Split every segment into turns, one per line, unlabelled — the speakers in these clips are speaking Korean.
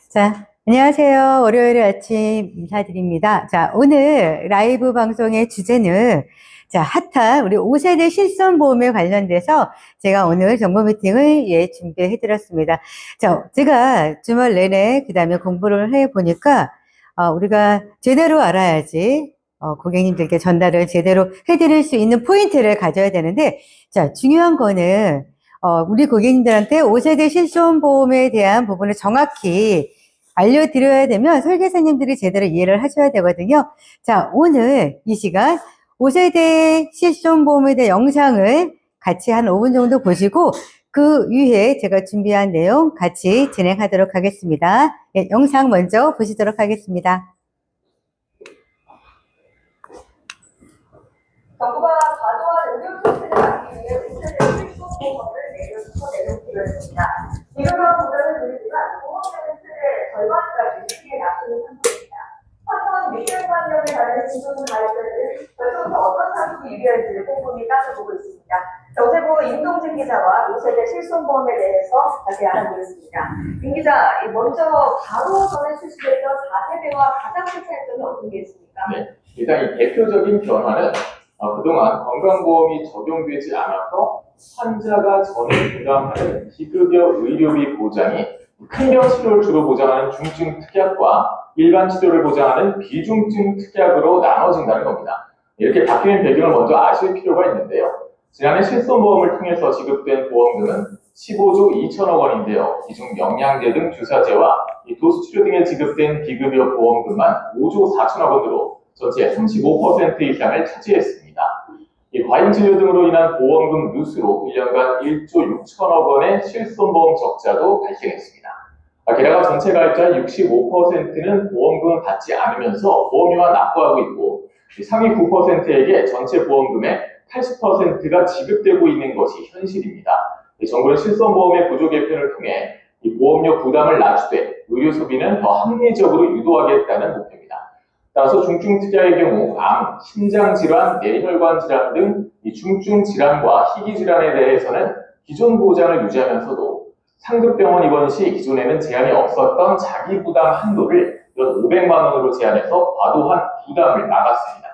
자, 안녕하세요. 월요일 아침 인사드립니다. 자, 오늘 라이브 방송의 주제는 핫한 우리 5세대 실손보험에 관련돼서 제가 오늘 정보 미팅을 준비해 드렸습니다. 자, 제가 주말 내내 그다음에 공부를 해 보니까 우리가 제대로 알아야지 고객님들께 전달을 제대로 해드릴 수 있는 포인트를 가져야 되는데, 자, 중요한 거는 우리 고객님들한테 5세대 실손보험에 대한 부분을 정확히 알려드려야 되면 설계사님들이 제대로 이해를 하셔야 되거든요. 자, 오늘 이 시간 5세대 실손보험에 대한 영상을 같이 한 5분 정도 보시고 그 위에 제가 준비한 내용 같이 진행하도록 하겠습니다. 예, 영상 먼저 보시도록 하겠습니다.
정부가 과도한 의료 소비를 막기 위해 5세대 실손보험을 내놓기로 했습니다. 이른바 보장은 늘지만 보험료는 세대 절반까지 크게 낮추는 상품입니다. 화천 미래관념에 따른 기존 가입자들은 벌써부터 어떤 상품이 유리할지 꼼꼼히 따져보고 있습니다. 정세부 임동진 기자와 5세대 실손보험에 대해서 자세히 알아보겠습니다. 임 기자, 먼저 바로 전에 출시됐던 4세대와 가장 큰 차이점은 어떤 게 있습니까?
네, 일단 이 대표적인 변화는 그동안 건강보험이 적용되지 않아서 환자가 전액 부담하는 비급여 의료비 보장이 큰 병 치료를 주로 보장하는 중증 특약과 일반 치료를 보장하는 비중증 특약으로 나눠진다는 겁니다. 이렇게 바뀌는 배경을 먼저 아실 필요가 있는데요. 지난해 실손보험을 통해서 지급된 보험금은 15조 2천억 원인데요. 이중 영양제 등 주사제와 도수치료 등에 지급된 비급여 보험금만 5조 4천억 원으로 전체 35% 이상을 차지했습니다. 이 과잉진료 등으로 인한 보험금 누수로 1년간 1조 6천억 원의 실손보험 적자도 발생했습니다. 게다가 전체 가입자의 65%는 보험금을 받지 않으면서 보험료와 납부하고 있고, 상위 9%에게 전체 보험금의 80%가 지급되고 있는 것이 현실입니다. 정부는 실손보험의 구조 개편을 통해 이 보험료 부담을 낮추되 의료 소비는 더 합리적으로 유도하겠다는 목표입니다. 따라서 중증 특약의 경우 암, 심장질환, 뇌혈관 질환 등 이 중증 질환과 희귀 질환에 대해서는 기존 보장을 유지하면서도 상급병원 입원 시 기존에는 제한이 없었던 자기 부담 한도를 연 500만 원으로 제한해서 과도한 부담을 막았습니다.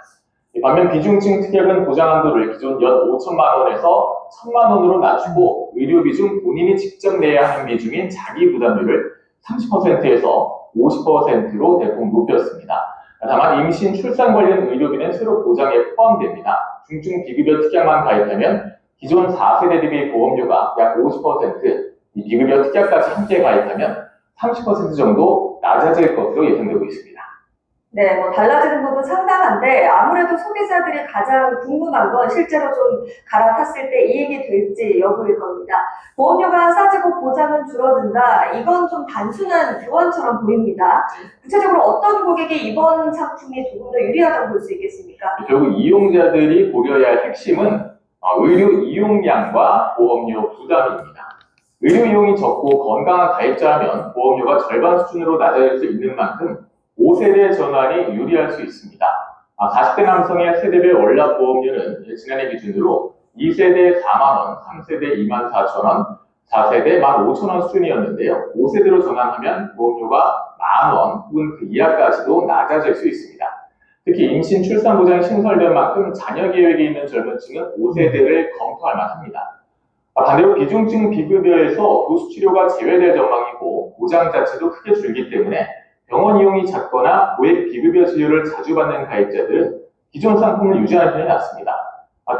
반면 비중증 특약은 보장 한도를 기존 연 5천만 원에서 1,000만 원으로 낮추고 의료비 중 본인이 직접 내야 하는 비중인 자기 부담률을 30%에서 50%로 대폭 높였습니다. 다만 임신, 출산 관련 의료비는 새로 보장에 포함됩니다. 중증 비급여 특약만 가입하면 기존 4세대 대비 보험료가 약 50%, 이 비급여 특약까지 함께 가입하면 30% 정도 낮아질 것으로 예상되고 있습니다.
네, 달라지는 부분 상당한데 아무래도 소비자들이 가장 궁금한 건 실제로 좀 갈아탔을 때 이익이 될지 여부일 겁니다. 보험료가 싸지고 보장은 줄어든다. 이건 좀 단순한 교환처럼 보입니다. 구체적으로 어떤 고객이 이번 상품이 조금 더 유리하다고 볼 수 있겠습니까?
결국 이용자들이 고려해야 할 핵심은 의료 이용량과 보험료 부담입니다. 의료 이용이 적고 건강한 가입자라면 보험료가 절반 수준으로 낮아질 수 있는 만큼 5세대 전환이 유리할 수 있습니다. 40대 남성의 세대별 월납 보험료는 지난해 기준으로 2세대 4만원, 3세대 24,000원, 4세대 15,000원 수준이었는데요. 5세대로 전환하면 보험료가 만원 혹은 그 이하까지도 낮아질 수 있습니다. 특히 임신 출산 보장이 신설된 만큼 자녀 계획이 있는 젊은 층은 5세대를 검토할 만합니다. 반대로 비중증 비급여에서 도수치료가 제외될 전망이고 보장 자체도 크게 줄기 때문에 병원 이용이 작거나 고액 비급여 진료를 자주 받는 가입자들은 기존 상품을 유지하는 편이 낫습니다.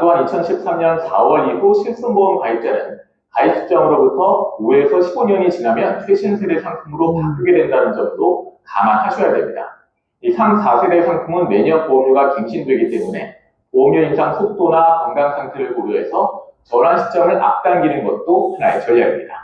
또한 2013년 4월 이후 실손보험 가입자는 가입 시점으로부터 5에서 15년이 지나면 최신 세대 상품으로 바꾸게 된다는 점도 감안하셔야 됩니다. 이 상 4세대 상품은 매년 보험료가 갱신되기 때문에 보험료 인상 속도나 건강 상태를 고려해서 전환 시점을 앞당기는 것도 하나의 전략입니다.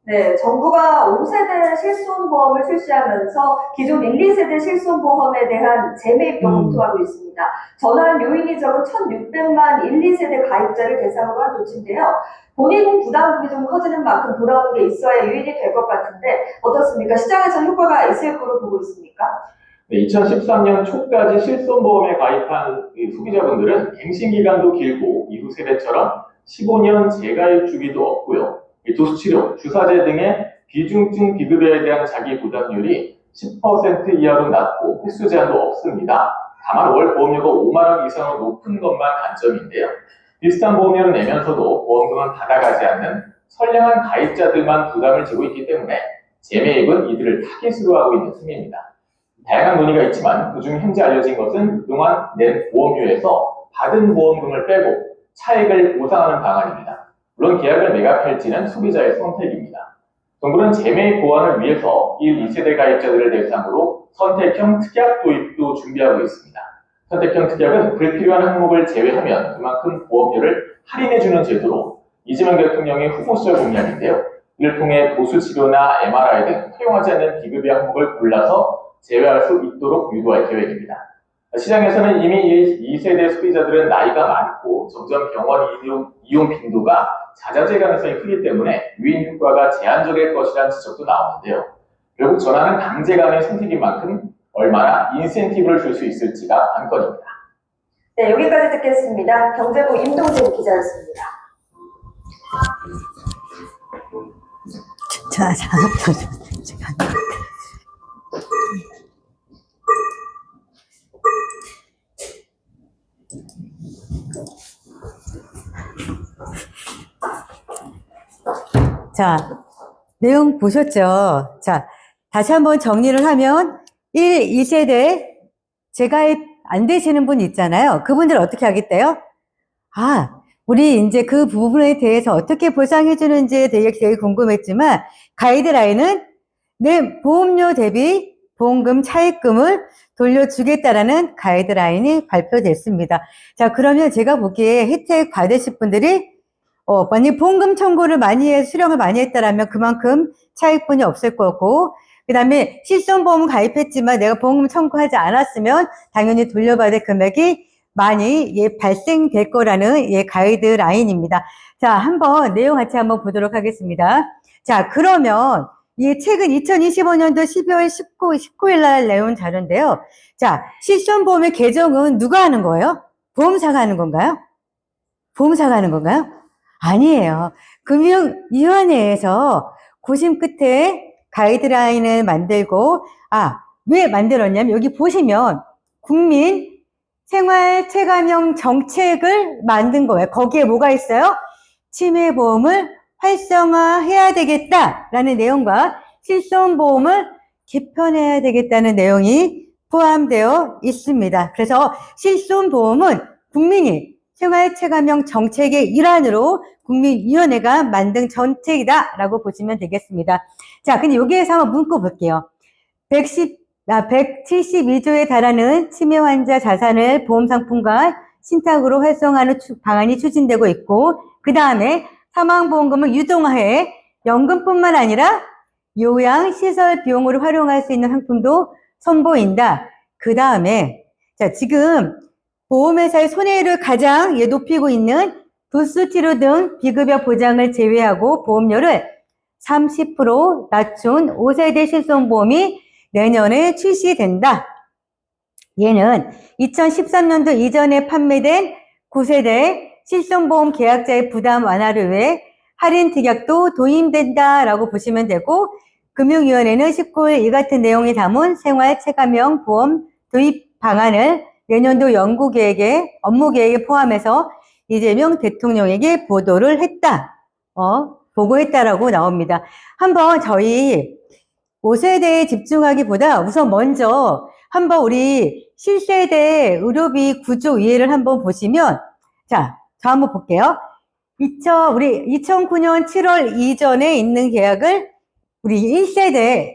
네, 정부가 5세대 실손보험을 출시하면서 기존 1, 2세대 실손보험에 대한 재매입도 검토하고 있습니다. 전환 요인이 적은 1,600만 1, 2세대 가입자를 대상으로 한 조치인데요. 본인 부담금이 좀 커지는 만큼 돌아오는 게 있어야 유인이 될 것 같은데 어떻습니까? 시장에서 효과가 있을 거로 보고 있습니까?
네, 2013년 초까지 실손보험에 가입한 소비자분들은 갱신 기간도 길고 이후 세대처럼 15년 재가입 주기도 없고요. 도수치료, 주사제 등의 비중증 비급여에 대한 자기 부담률이 10% 이하로 낮고 횟수 제한도 없습니다. 다만 월 보험료가 5만 원 이상으로 높은 것만 단점인데요. 비슷한 보험료를 내면서도 보험금은 받아가지 않는 선량한 가입자들만 부담을 지고 있기 때문에 재매입은 이들을 타깃으로 하고 있는 셈입니다. 다양한 논의가 있지만 그중 현재 알려진 것은 그동안 낸 보험료에서 받은 보험금을 빼고 차익을 보상하는 방안입니다. 물론 계약을 매각할지는 소비자의 선택입니다. 정부는 재매입 보완을 위해서 1, 2세대 가입자들을 대상으로 선택형 특약 도입도 준비하고 있습니다. 선택형 특약은 불필요한 항목을 제외하면 그만큼 보험료를 할인해주는 제도로 이재명 대통령의 후보 시절 공약인데요. 이를 통해 도수치료나 MRI 등 허용하지 않는 비급여 항목을 골라서 제외할 수 있도록 유도할 계획입니다. 시장에서는 이미 2세대 소비자들은 나이가 많고 점점 병원 이용 빈도가 잦아질 가능성이 크기 때문에 유인 효과가 제한적일 것이라는 지적도 나오는데요. 결국 전환은 강제 간의 선택인 만큼 얼마나 인센티브를 줄 수 있을지가 관건입니다.
네, 여기까지 듣겠습니다. 경제부 임동진 기자였습니다.
자, 내용 보셨죠? 자, 다시 한번 정리를 하면 1, 2세대 재가입 안 되시는 분 있잖아요. 그분들 어떻게 하겠대요? 우리 이제 그 부분에 대해서 어떻게 보상해 주는지에 대해 되게 궁금했지만 가이드라인은 내 보험료 대비 보험금 차입금을 돌려주겠다라는 가이드라인이 발표됐습니다. 자, 그러면 제가 보기에 혜택 받으실 분들이 만약 보험금 청구를 수령을 많이 했다라면 그만큼 차익분이 없을 거고, 그 다음에 실손보험 가입했지만 내가 보험금 청구하지 않았으면 당연히 돌려받을 금액이 많이 발생될 거라는 가이드라인입니다. 자, 한번 내용 같이 한번 보도록 하겠습니다. 자, 그러면 이 책은 2025년도 12월 19일 날 내온 자료인데요. 자, 실손보험의 개정은 누가 하는 거예요? 보험사가 하는 건가요? 보험사가 하는 건가요? 아니에요. 금융위원회에서 고심 끝에 가이드라인을 만들고, 왜 만들었냐면 여기 보시면 국민 생활 체감형 정책을 만든 거예요. 거기에 뭐가 있어요? 치매보험을 활성화해야 되겠다라는 내용과 실손보험을 개편해야 되겠다는 내용이 포함되어 있습니다. 그래서 실손보험은 국민이 생활체감형 정책의 일환으로 국민위원회가 만든 정책이다라고 보시면 되겠습니다. 자, 근데 여기에서 한번 문구 볼게요. 172조에 달하는 치매 환자 자산을 보험상품과 신탁으로 활성화하는 방안이 추진되고 있고, 그 다음에 사망보험금을 유동화해 연금뿐만 아니라 요양시설 비용으로 활용할 수 있는 상품도 선보인다. 그 다음에 자, 지금 보험회사의 손해율을 가장 높이고 있는 도수치료 등 비급여 보장을 제외하고 보험료를 30% 낮춘 5세대 실손보험이 내년에 출시된다. 얘는 2013년도 이전에 판매된 9세대 실손보험 계약자의 부담 완화를 위해 할인 특약도 도입된다라고 보시면 되고, 금융위원회는 19일 이 같은 내용이 담은 생활체감형 보험 도입 방안을 내년도 업무 계획에 포함해서 이재명 대통령에게 보고했다라고 나옵니다. 한번 저희 5세대에 집중하기보다 우선 먼저 한번 우리 실세대 의료비 구조 이해를 한번 보시면, 자, 저 한번 볼게요. 우리 2009년 7월 이전에 있는 계약을 우리 1세대,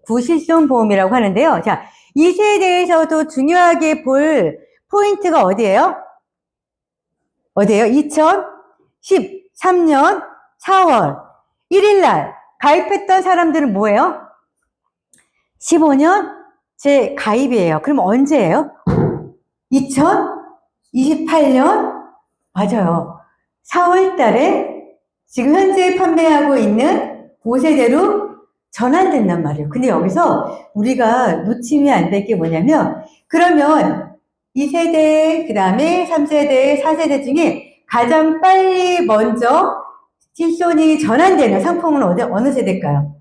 구실손보험이라고 하는데요. 자, 2세대에서도 중요하게 볼 포인트가 어디예요? 2013년 4월 1일 날 가입했던 사람들은 뭐예요? 15년 재가입이에요. 그럼 언제예요? 2028년? 맞아요. 4월 달에 지금 현재 판매하고 있는 5세대로 전환된단 말이에요. 근데 여기서 우리가 놓치면 안 될 게 뭐냐면, 그러면 2세대, 그 다음에 3세대, 4세대 중에 가장 빨리 먼저 실손이 전환되는 상품은 어느 세대일까요?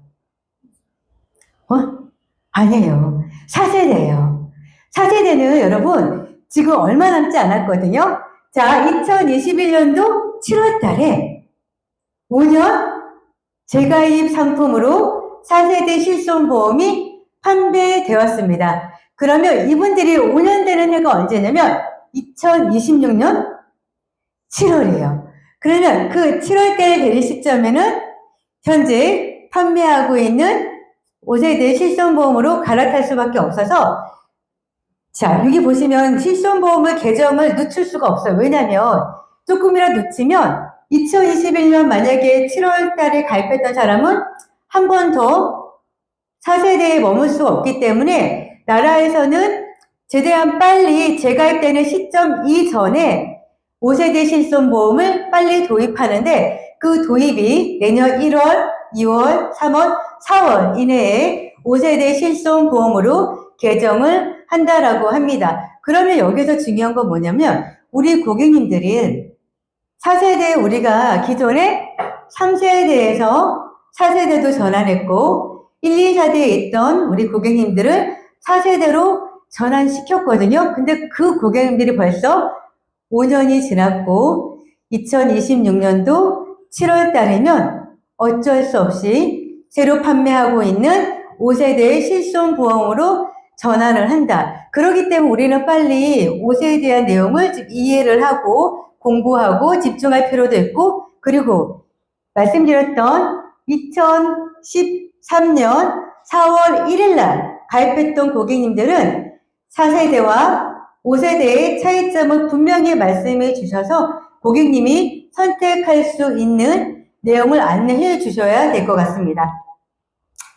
아니에요. 4세대예요. 4세대는 여러분 지금 얼마 남지 않았거든요. 자, 2021년도 7월 달에 5년 재가입 상품으로 4세대 실손보험이 판매되었습니다. 그러면 이분들이 5년 되는 해가 언제냐면 2026년 7월이에요. 그러면 그 7월 달에 되는 시점에는 현재 판매하고 있는 5세대 실손보험으로 갈아탈 수밖에 없어서, 자, 여기 보시면 실손보험을 계정을 늦출 수가 없어요. 왜냐면 조금이라도 놓치면 2021년 만약에 7월 달에 가입했던 사람은 한 번 더 4세대에 머물 수가 없기 때문에 나라에서는 최대한 빨리 재가입되는 시점 이전에 5세대 실손보험을 빨리 도입하는데, 그 도입이 내년 1월, 2월, 3월, 4월 이내에 5세대 실손보험으로 개정을 한다라고 합니다. 그러면 여기서 중요한 건 뭐냐면, 우리 고객님들은 4세대, 우리가 기존에 3세대에서 4세대도 전환했고 1, 2, 4대에 있던 우리 고객님들을 4세대로 전환시켰거든요. 근데 그 고객님들이 벌써 5년이 지났고 2026년도 7월 달이면 어쩔 수 없이 새로 판매하고 있는 5세대의 실손보험으로 전환을 한다. 그렇기 때문에 우리는 빨리 5세에 대한 내용을 이해를 하고 공부하고 집중할 필요도 있고, 그리고 말씀드렸던 2013년 4월 1일 날 가입했던 고객님들은 4세대와 5세대의 차이점을 분명히 말씀해 주셔서 고객님이 선택할 수 있는 내용을 안내해 주셔야 될 것 같습니다.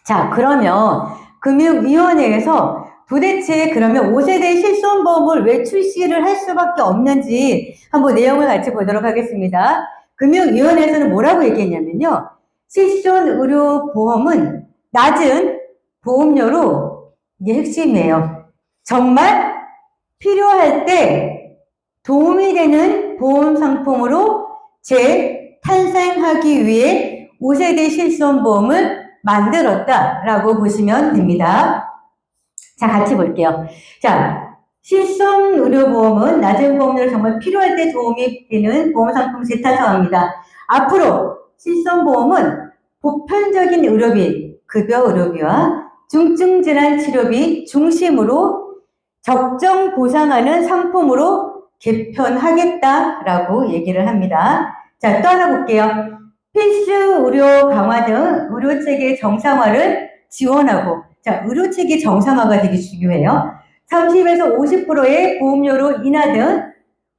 자, 그러면 금융위원회에서 도대체 그러면 5세대 실손보험을 왜 출시를 할 수밖에 없는지 한번 내용을 같이 보도록 하겠습니다. 금융위원회에서는 뭐라고 얘기했냐면요. 실손의료보험은 낮은 보험료로, 이게 핵심이에요. 정말 필요할 때 도움이 되는 보험 상품으로 재탄생하기 위해 5세대 실손보험을 만들었다라고 보시면 됩니다. 자, 같이 볼게요. 자, 실손의료보험은 낮은 보험료로 정말 필요할 때 도움이 되는 보험상품 재탄생합니다. 앞으로 실손보험은 보편적인 의료비, 급여 의료비와 중증질환 치료비 중심으로 적정 보상하는 상품으로 개편하겠다라고 얘기를 합니다. 자, 또 하나 볼게요. 필수 의료 강화 등 의료체계 정상화를 지원하고, 자, 의료체계 정상화가 되게 중요해요. 30에서 50%의 보험료로 인하 등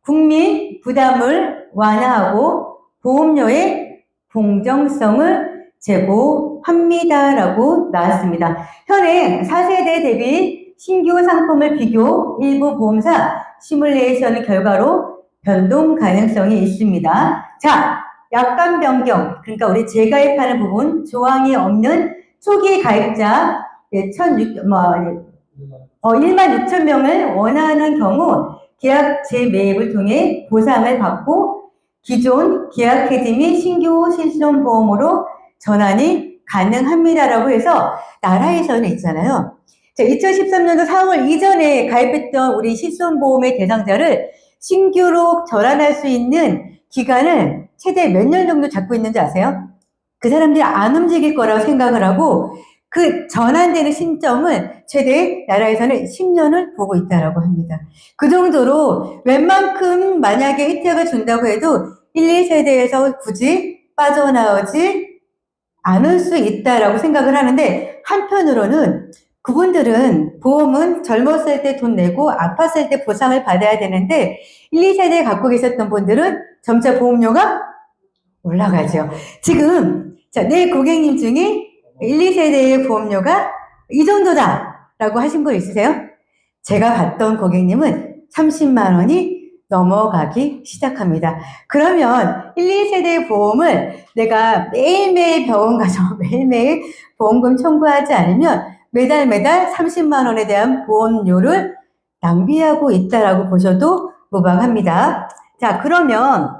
국민 부담을 완화하고 보험료의 공정성을 제고합니다라고 나왔습니다. 현행 4세대 대비 신규 상품을 비교 일부 보험사 시뮬레이션 결과로 변동 가능성이 있습니다. 자, 약관 변경, 그러니까 우리 재가입하는 부분, 조항이 없는 초기 가입자 16,000명을 원하는 경우 계약 재매입을 통해 보상을 받고 기존 계약해지 및 신규 실손보험으로 전환이 가능합니다라고 해서, 나라에서는 있잖아요. 자, 2013년도 4월 이전에 가입했던 우리 실손보험의 대상자를 신규로 전환할 수 있는 기간을 최대 몇 년 정도 잡고 있는지 아세요? 그 사람들이 안 움직일 거라고 생각을 하고 그 전환되는 시점은 최대 나라에서는 10년을 보고 있다라고 합니다. 그 정도로 웬만큼 만약에 혜택을 준다고 해도 1, 2세대에서 굳이 빠져나오지 않을 수 있다라고 생각을 하는데, 한편으로는 그분들은 보험은 젊었을 때 돈 내고 아팠을 때 보상을 받아야 되는데 1, 2세대 갖고 계셨던 분들은 점차 보험료가 올라가죠. 지금 자, 내 고객님 중에 1, 2세대의 보험료가 이 정도다 라고 하신 분 있으세요? 제가 봤던 고객님은 30만 원이 넘어가기 시작합니다. 그러면 1, 2세대 보험을 내가 매일매일 병원 가서 매일매일 보험금 청구하지 않으면 매달 30만 원에 대한 보험료를 낭비하고 있다라고 보셔도 무방합니다. 자, 그러면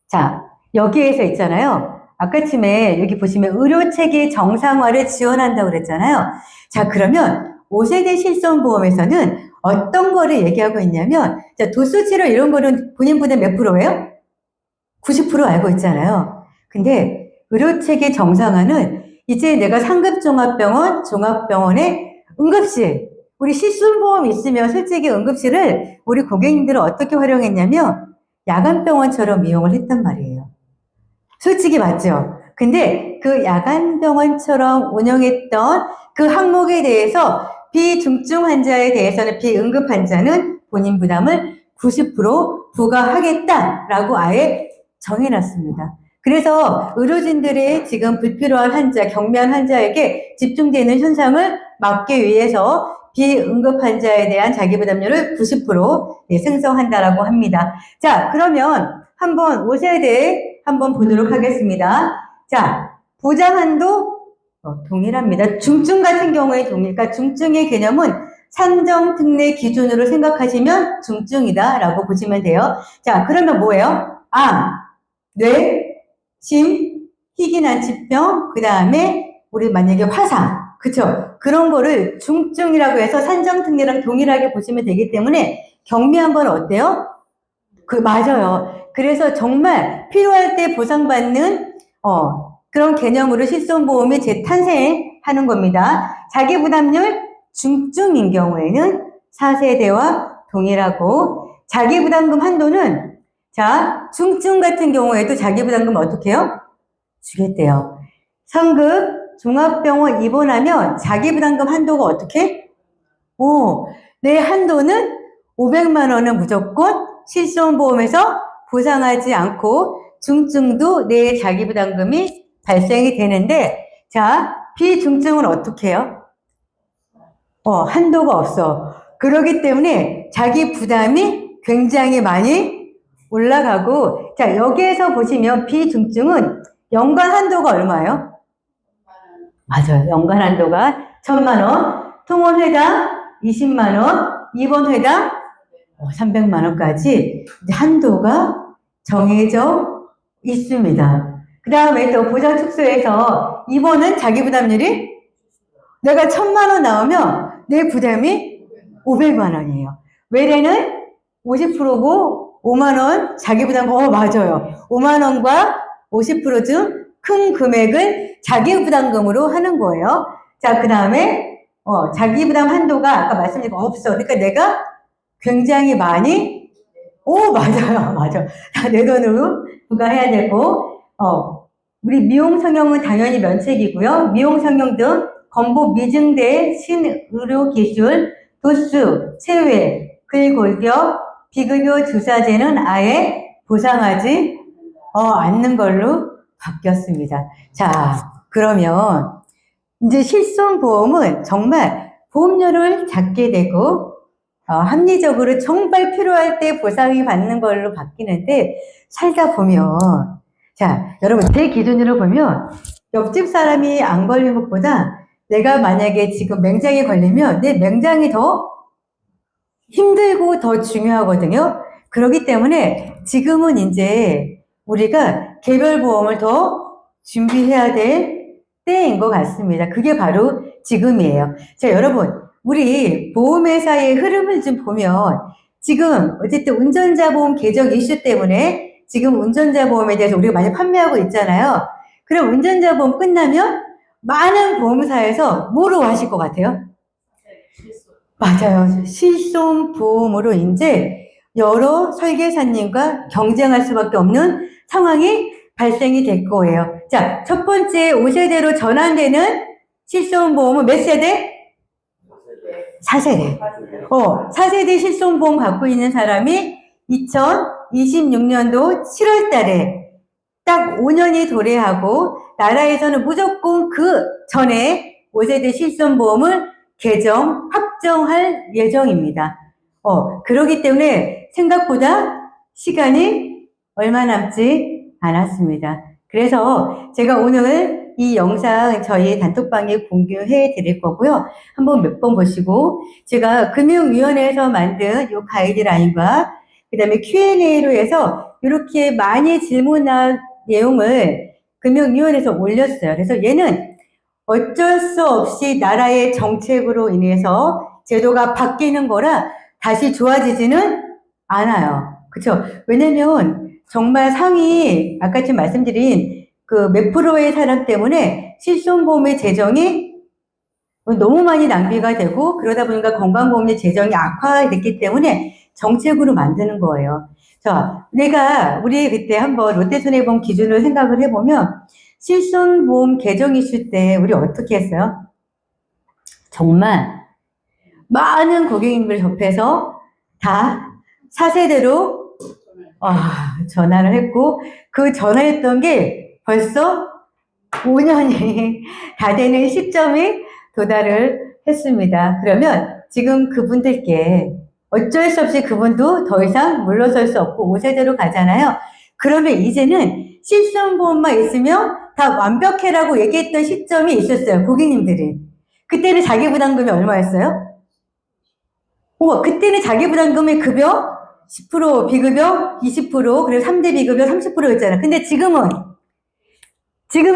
자, 여기에서 있잖아요. 아까쯤에 여기 보시면 의료체계 정상화를 지원한다고 그랬잖아요. 자, 그러면 5세대 실손보험에서는 어떤 거를 얘기하고 있냐면, 자, 도수치료 이런 거는 본인 부담 몇 프로예요? 90% 알고 있잖아요. 근데 의료체계 정상화는 이제 내가 상급 종합병원, 종합병원의 응급실, 우리 실손보험 있으면 솔직히 응급실을 우리 고객님들은 어떻게 활용했냐면 야간병원처럼 이용을 했단 말이에요. 솔직히 맞죠? 근데 그 야간병원처럼 운영했던 그 항목에 대해서 비중증 환자에 대해서는 비응급 환자는 본인 부담을 90% 부과하겠다라고 아예 정해놨습니다. 그래서 의료진들의 지금 불필요한 환자, 경미한 환자에게 집중되는 현상을 막기 위해서 비응급 환자에 대한 자기부담률을 90% 생성한다라고 합니다. 자, 그러면 한번 5세대 한번 보도록 하겠습니다. 자, 보장 한도 동일합니다. 중증 같은 경우에 동일, 그러니까 중증의 개념은 산정 특례 기준으로 생각하시면 중증이다라고 보시면 돼요. 자, 그러면 뭐예요? 암, 뇌, 심, 희귀난치병, 그 다음에 우리 만약에 화상, 그쵸? 그런 거를 중증이라고 해서 산정 특례랑 동일하게 보시면 되기 때문에 경미한 건 어때요? 맞아요. 그래서 정말 필요할 때 보상받는, 그런 개념으로 실손보험이 재탄생하는 겁니다. 자기부담률 중증인 경우에는 4세대와 동일하고, 자기부담금 한도는, 자, 중증 같은 경우에도 자기부담금 어떻게 해요? 주겠대요. 성급 종합병원 입원하면 자기부담금 한도가 어떻게? 내 한도는 500만 원은 무조건 실손보험에서 보상하지 않고 중증도 내 자기부담금이 발생이 되는데, 자, 비중증은 어떻게 해요? 한도가 없어. 그렇기 때문에 자기 부담이 굉장히 많이 올라가고, 자, 여기에서 보시면 비중증은 연간 한도가 얼마예요? 맞아요. 연간 한도가 1,000만 원, 통원회당 20만 원, 입원회당 300만 원까지 한도가 정해져 있습니다. 그 다음에 또 보장축소에서 입원은 자기부담률이 내가 1,000만 원 나오면 내 부담이 500만 원이에요. 외래는 50%고 5만 원 자기부담, 맞아요. 5만 원과 50% 중 큰 금액을 자기부담금으로 하는 거예요. 자, 그 다음에 자기부담 한도가 아까 말씀드린 거 없어. 그러니까 내가 굉장히 많이, 맞아요. 내 돈으로 부과해야 되고, 우리 미용 성형은 당연히 면책이고요. 미용 성형 등 건보 미증대 신의료 기술, 도수, 체외, 글골격, 비급여 주사제는 아예 보상하지 않는 걸로 바뀌었습니다. 자, 그러면 이제 실손보험은 정말 보험료를 작게 되고 합리적으로 정말 필요할 때 보상이 받는 걸로 바뀌는데, 살다 보면, 자, 여러분 제 기준으로 보면 옆집 사람이 안 걸린 것보다 내가 만약에 지금 맹장이 걸리면 내 맹장이 더 힘들고 더 중요하거든요. 그렇기 때문에 지금은 이제 우리가 개별보험을 더 준비해야 될 때인 것 같습니다. 그게 바로 지금이에요. 자, 여러분, 우리 보험회사의 흐름을 좀 보면 지금 어쨌든 운전자 보험 개정 이슈 때문에 지금 운전자 보험에 대해서 우리가 많이 판매하고 있잖아요. 그럼 운전자 보험 끝나면 많은 보험사에서 뭐로 하실 것 같아요? 맞아요. 실손보험으로 이제 여러 설계사님과 경쟁할 수밖에 없는 상황이 발생이 될 거예요. 자, 첫 번째 5세대로 전환되는 실손보험은 몇 세대? 4세대. 4세대 실손보험 갖고 있는 사람이 2026년도 7월 달에 딱 5년이 도래하고, 나라에서는 무조건 그 전에 5세대 실손보험을 개정, 확정할 예정입니다. 그렇기 때문에 생각보다 시간이 얼마 남지 않았습니다. 그래서 제가 오늘 이 영상 저희 단톡방에 공유해 드릴 거고요. 한번 몇 번 보시고, 제가 금융위원회에서 만든 이 가이드라인과 그 다음에 Q&A로 해서 이렇게 많이 질문한 내용을 금융위원회에서 올렸어요. 그래서 얘는 어쩔 수 없이 나라의 정책으로 인해서 제도가 바뀌는 거라 다시 좋아지지는 않아요. 그쵸? 왜냐면 정말 상위, 아까 지금 말씀드린 그 몇 프로의 사람 때문에 실손보험의 재정이 너무 많이 낭비가 되고 그러다 보니까 건강보험의 재정이 악화됐기 때문에 정책으로 만드는 거예요. 자, 우리 그때 한번 롯데손해보험 기준을 생각을 해보면 실손보험 개정 이슈 때 우리 어떻게 했어요? 정말 많은 고객님들 접해서 다 4세대로 전화를 했고 그 전화했던 게 벌써 5년이 다 되는 시점이 도달을 했습니다. 그러면 지금 그분들께 어쩔 수 없이 그분도 더 이상 물러설 수 없고 5세대로 가잖아요. 그러면 이제는 실손보험만 있으면 다 완벽해라고 얘기했던 시점이 있었어요. 고객님들이. 그때는 자기부담금이 얼마였어요? 그때는 자기부담금의 급여 10%, 비급여 20%, 그리고 3대 비급여 30%였잖아요. 근데 지금은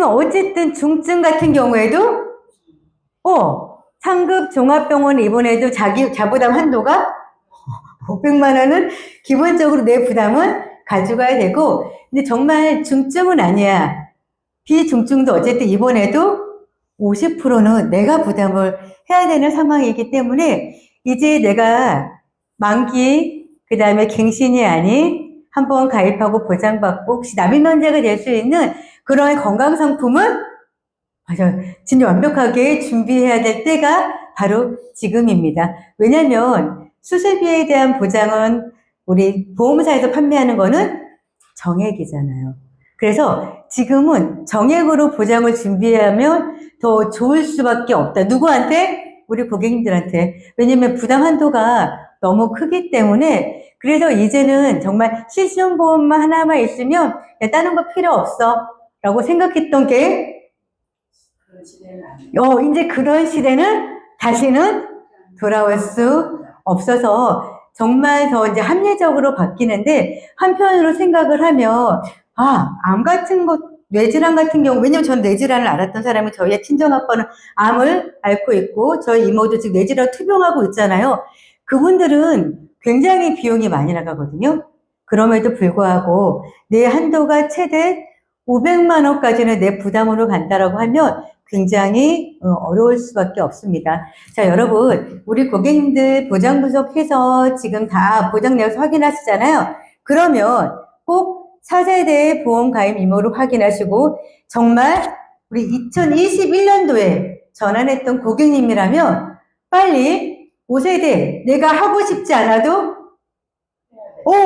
어쨌든 중증 같은 경우에도 상급 종합병원에 입원해도 자부담 한도가 500만 원은 기본적으로 내 부담은 가져가야 되고, 근데 정말 중증은 아니야. 비중증도 어쨌든 입원해도 50%는 내가 부담을 해야 되는 상황이기 때문에 이제 내가 만기, 그 다음에 갱신이 아닌 한번 가입하고 보장받고 혹시 납입면제가 될 수 있는 그런 건강상품은 진짜 완벽하게 준비해야 될 때가 바로 지금입니다. 왜냐면 수술비에 대한 보장은 우리 보험사에서 판매하는 거는 정액이잖아요. 그래서 지금은 정액으로 보장을 준비하면 더 좋을 수밖에 없다. 누구한테? 우리 고객님들한테. 왜냐면 부담 한도가 너무 크기 때문에 그래서 이제는 정말 실손보험만 하나만 있으면 야, 다른 거 필요 없어 라고 생각했던 게 이제 그런 시대는 다시는 돌아올 수 없어서 정말 더 이제 합리적으로 바뀌는데 한편으로 생각을 하면 암 같은 것, 뇌질환 같은 경우, 왜냐면 전 뇌질환을 앓았던 사람이 저희 친정아빠는 암을 앓고 있고 저희 이모도 지금 뇌질환 투병하고 있잖아요. 그분들은 굉장히 비용이 많이 나가거든요. 그럼에도 불구하고 내 한도가 최대 500만 원까지는 내 부담으로 간다라고 하면 굉장히 어려울 수밖에 없습니다. 자, 여러분, 우리 고객님들 보장 분석해서 지금 다 보장 내역서 확인하시잖아요. 그러면 꼭 4세대 보험 가입 의무를 확인하시고 정말 우리 2021년도에 전환했던 고객님이라면 빨리 5세대 내가 하고 싶지 않아도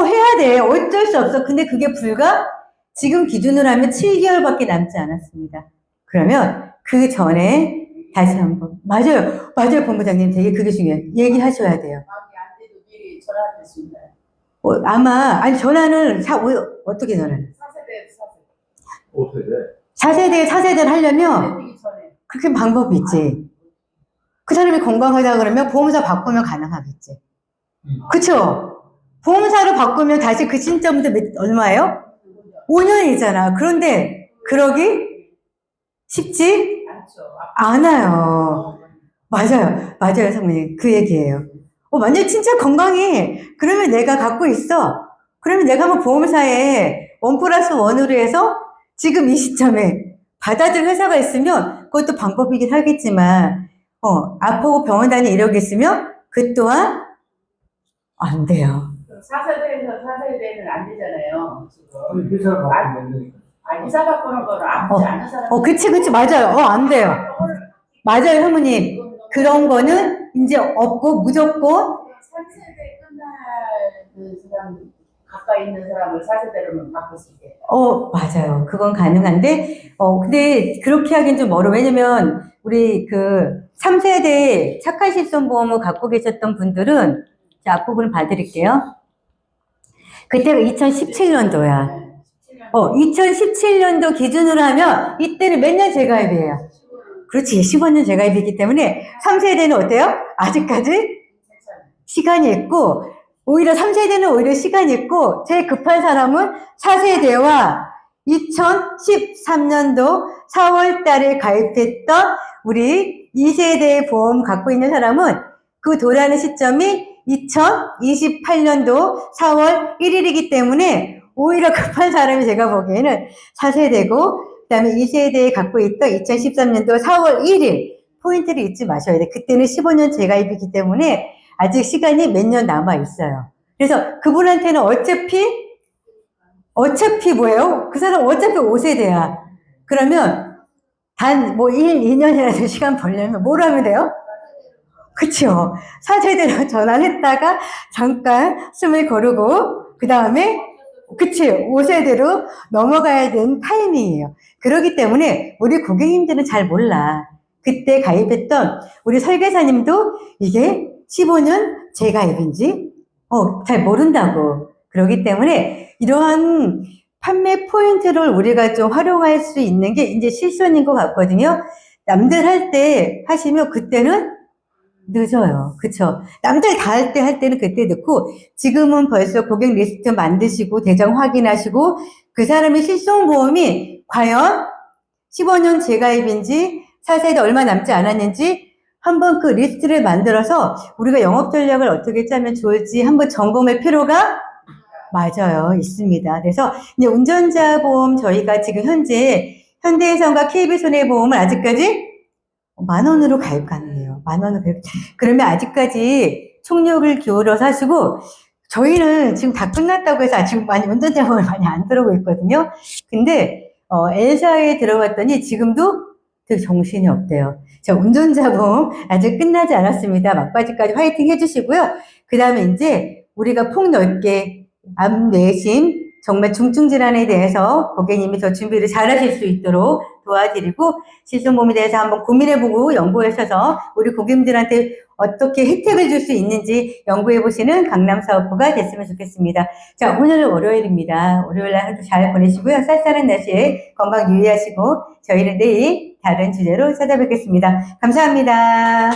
해야 돼. 어쩔 수 없어. 근데 그게 불과 지금 기준으로 하면 7개월밖에 남지 않았습니다. 그러면 그 전에 다시 한번 맞아요 본부장님 되게 그게 중요해요. 얘기하셔야 돼요.
미리 전화했습니다.
아마 전화는 어떻게 전화를? 4세대를 하려면 그렇게 방법이 있지. 그 사람이 건강하다 그러면 보험사 바꾸면 가능하겠지. 그쵸? 보험사로 바꾸면 다시 그 시점부터 얼마예요? 5년이잖아. 그런데 그러기 쉽지 않아요. 맞아요, 사모님. 그 얘기예요. 완전 진짜 건강해. 그러면 내가 갖고 있어. 그러면 내가 한번 보험사에 1+1으로 해서 지금 이 시점에 받아줄 회사가 있으면 그것도 방법이긴 하겠지만, 아프고 병원 다니 이러고 있으면 그 또한 안 돼요.
4세대에서 4세대는 안 되잖아요. 지금.
회사를 바꾸면 되니까.
이사 바꾸는 거는 아프지 않은 사람.
그치, 맞아요. 안 돼요. 맞아요, 사모님. 그런 거는 이제 없고 무조건
3세대 끝날 그 사람, 가까이 있는 사람을 4세대로는 바꿀 수 있게.
맞아요. 그건 가능한데, 근데 그렇게 하긴 좀 멀어. 왜냐면, 우리 3세대 착한 실손보험을 갖고 계셨던 분들은, 자, 앞부분을 봐드릴게요. 그때가 2017년도야. 2017년도 기준으로 하면, 이때는 몇 년 재가입이에요? 그렇지, 15년 재가입이기 때문에, 3세대는 어때요? 아직까지 시간이 있고, 오히려 3세대는 오히려 시간이 있고, 제일 급한 사람은 4세대와 2013년도 4월 달에 가입했던 우리 2세대 보험 갖고 있는 사람은 그 도라는 시점이 2028년도 4월 1일이기 때문에 오히려 급한 사람이 제가 보기에는 4세대고, 그 다음에 2세대에 갖고 있던 2013년도 4월 1일 포인트를 잊지 마셔야 돼. 그때는 15년 재가입이기 때문에 아직 시간이 몇 년 남아 있어요. 그래서 그분한테는 어차피 뭐예요? 그 사람 어차피 5세대야. 그러면 단 뭐 1, 2년이라도 시간 벌려면 뭘 하면 돼요? 그쵸. 4세대로 전환했다가 잠깐 숨을 고르고 그 다음에 그치 5세대로 넘어가야 되는 타이밍이에요. 그렇기 때문에 우리 고객님들은 잘 몰라. 그때 가입했던 우리 설계사님도 이게 15년 재가입인지 잘 모른다고. 그렇기 때문에 이러한 판매 포인트를 우리가 좀 활용할 수 있는 게 이제 실손인 것 같거든요. 남들 할 때 하시면 그때는 늦어요. 그쵸? 남들 다 할 때는 그때 늦고, 지금은 벌써 고객 리스트 만드시고, 대장 확인하시고, 그 사람의 실손보험이 과연 15년 재가입인지, 4세대 얼마 남지 않았는지, 한번 그 리스트를 만들어서 우리가 영업 전략을 어떻게 짜면 좋을지 한번 점검할 필요가 맞아요. 있습니다. 그래서 이제 운전자 보험 저희가 지금 현재 현대해상과 KB손해보험은 아직까지 10,000원으로 가입 가능해요. 10,000원으로 가입. 그러면 아직까지 총력을 기울여서 하시고, 저희는 지금 다 끝났다고 해서 지금 많이 운전자 보험을 많이 안 들어오고 있거든요. 근데 L사에 들어갔더니 지금도 되게 정신이 없대요. 자, 운전자 보험 아직 끝나지 않았습니다. 막바지까지 화이팅 해주시고요. 그 다음에 이제 우리가 폭넓게 암, 뇌심, 정말 중증 질환에 대해서 고객님이 더 준비를 잘 하실 수 있도록 도와드리고, 실손보험에 대해서 한번 고민해보고 연구하셔서 우리 고객님들한테 어떻게 혜택을 줄 수 있는지 연구해보시는 강남사업부가 됐으면 좋겠습니다. 자, 오늘은 월요일입니다. 월요일 날 하루 잘 보내시고요. 쌀쌀한 날씨에 건강 유의하시고, 저희는 내일 다른 주제로 찾아뵙겠습니다. 감사합니다.